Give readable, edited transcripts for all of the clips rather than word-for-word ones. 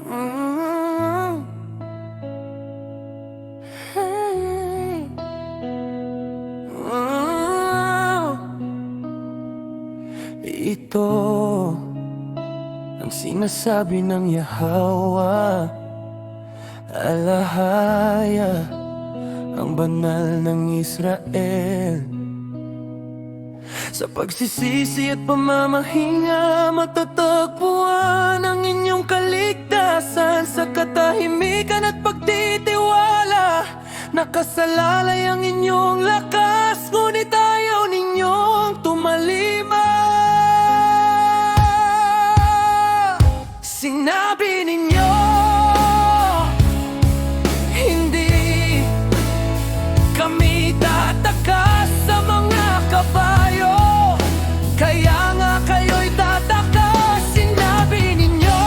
Mm. Hey. Ito ang sinasabi ng Yahweh, alahaya, ang banal ng Israel. Sa pagsisisi at pamamahinga, matatagpuan ang inyong kaligtasan. Sa katahimikan at pagtitiwala, nakasalalay ang inyong lakas. Ngunit ayaw ninyong tumalima. Sinabi ninyo, hindi kami tatakas sa mga kabayo. Kaya nga kayo'y tatakas. Sinabi ninyo,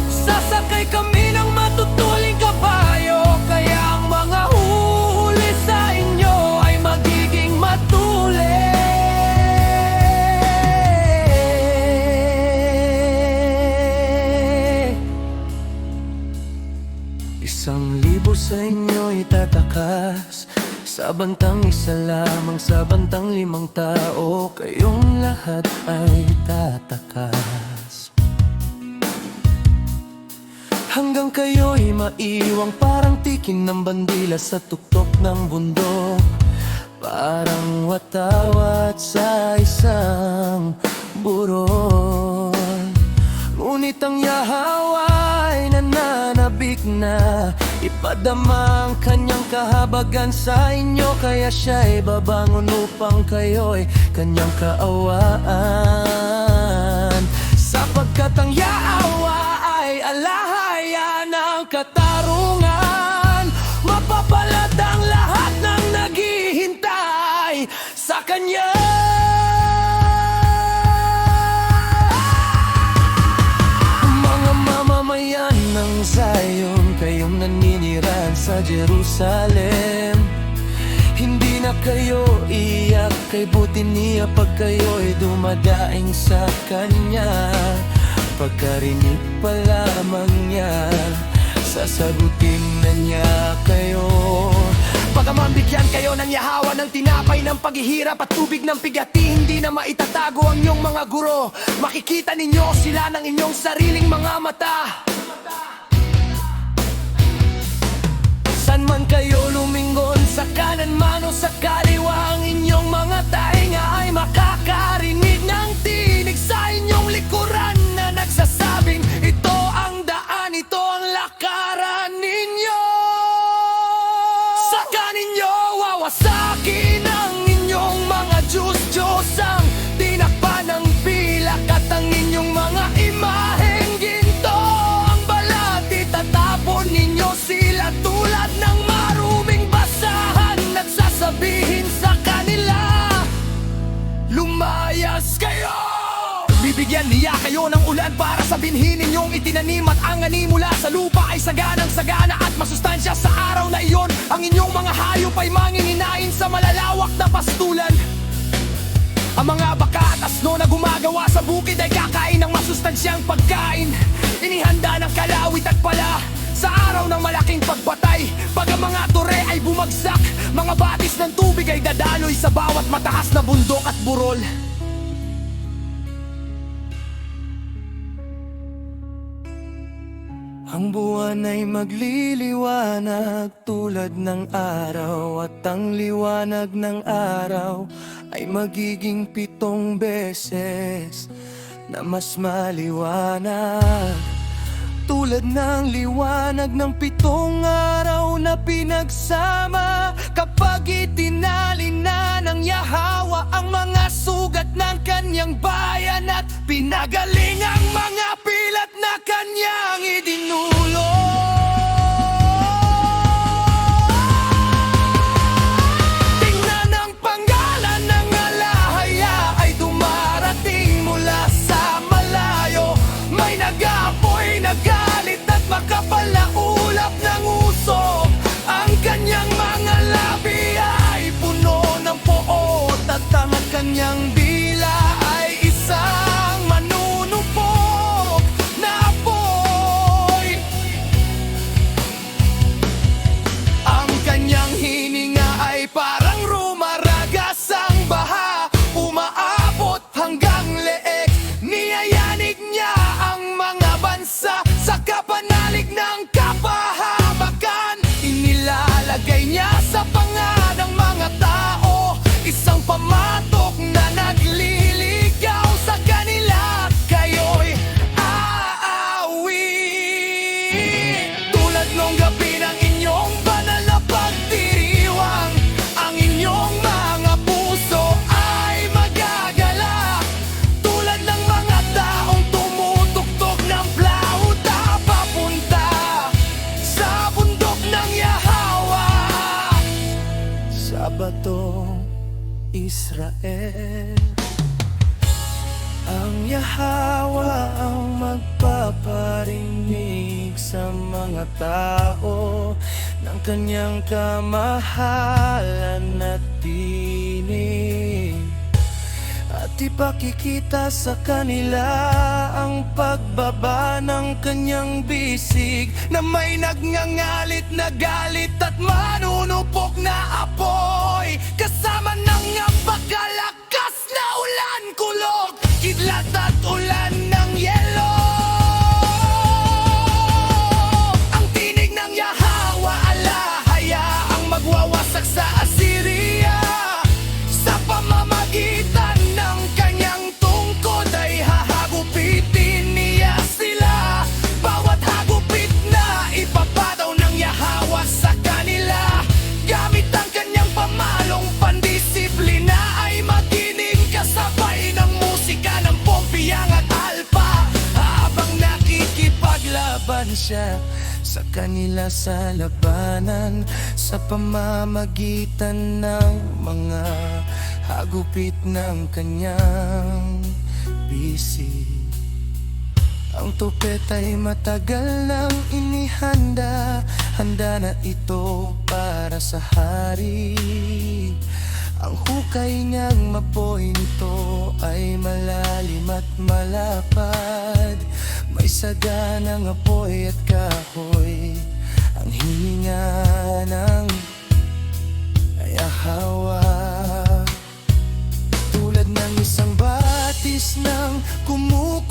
sasakay kami ng matutuling kabayo. Kaya ang mga huhuli sa inyo ay magiging matuli. Isang libo sa inyo'y tatakas, sa bantang isa lamang, sa bantang 5 tao, kayong lahat ay tatakas. Hanggang kayo'y maiwang parang tikin ng bandila sa tuktok ng bundok, parang watawat sa isang burol. Ngunit ang Yahweh ay nananabik na ipadama ang kanyang kahabagan sa inyo. Kaya siya'y babangon upang kayo'y kanyang kaawaan. Sapagkat ang Yahweh ay alahaya ng katarungan. Mapapalad ang lahat ng naghihintay sa kanya. Ng Zion, kayong naninirahan sa Jerusalem, hindi na kayo iyak, kay buti niya pag kayo'y dumadaing sa kanya. Pagkarinig pa lamang niya, sasagutin na niya kayo. Bagaman bigyan kayo ng Yahweh ng tinapay ng paghihirap at tubig ng pigati, hindi na maitatago ang inyong mga guro. Makikita ninyo sila ng inyong sariling mga mata. San man kayo lumingon, sa kanan man o sa kaliwa, ang inyong mga tainga ay makakarinig ng tinig sa inyong likuran na nagsasabing, ito ang daan, ito ang lakaran ninyo. Sa kaninyo wawasakin ang inyong mga Diyos-Diyosang tinakpan ng pilak, at ang inyong mga imaheng ginto ang balat, itatapon ninyo sila tulad ng maruming basahan. Nagsasabihin sa kanila, lumayas kayo! Bibigyan niya kayo ng ulan para sa binhi ninyong itinanim, at ang ani mula sa lupa ay saganang-sagana at masustansya sa araw na iyon. Ang inyong mga hayop ay mangininain sa malalawak na pastulan. Ang mga baka at asno na gumagawa sa bukid ay kakain ng masustansyang pagkain. Inihanda ng kalawit at pala sa araw ng malaking pagpatay. Pag ang mga tore ay bumagsak, mga batis ng tubig ay dadaloy sa bawat mataas na bundok at burol. Ang buwan ay magliliwanag tulad ng araw, at ang liwanag ng araw ay magiging 7 beses na mas maliwanag. Tulad ng liwanag ng 7 araw na pinagsama, kapag itinalin na ng Yahweh ang mga sugat ng kanyang bayan, at pinagaling ang mga pilat na kanyang idinulog. Tingnan ang pangalan ng alahaya ay dumarating mula sa malayo. May nag-aapoy, nagalit at makapal na ulap ng usok. Ang kanyang mga labi ay puno ng poot, at ang kanyang dila ay isang manunumpok na apoy. batong Israel. Ang Yahawa ang magpaparinig sa mga tao ng kanyang kamahalan at tinig, at ipakikita sa kanila ang pagbaba ng kanyang bisig, na may nagngangalit na galit at manunupok na apoy, kasama ng napakalakas na ulan, kulog, kidlat at ulan ng yelo. Ang tinig ng Yahawa ala hayaang magwawasak sa Assyria. Sa pamamagitan ng kanyang tungkod ay hahagupitin niya sila. Bawat hagupit na ipapadaw ng Yahawa sa kanila, gamit ang kanyang pamalong pandisiplina, ay maginig kasabay ng musika ng Pompeyang at Alpa, habang nakikipaglaban siya sa kanila sa labanan, sa pamamagitan ng mga hagupit ng kanyang bisig. Ang tupet ay matagal nang inihanda, handa na ito para sa hari. Ang hukay niyang mapoy nito ay malalim at malapad, may saganang apoy at kahoy. Ang hininga ng Yahawa, tulad ng isang batis ng kumukulong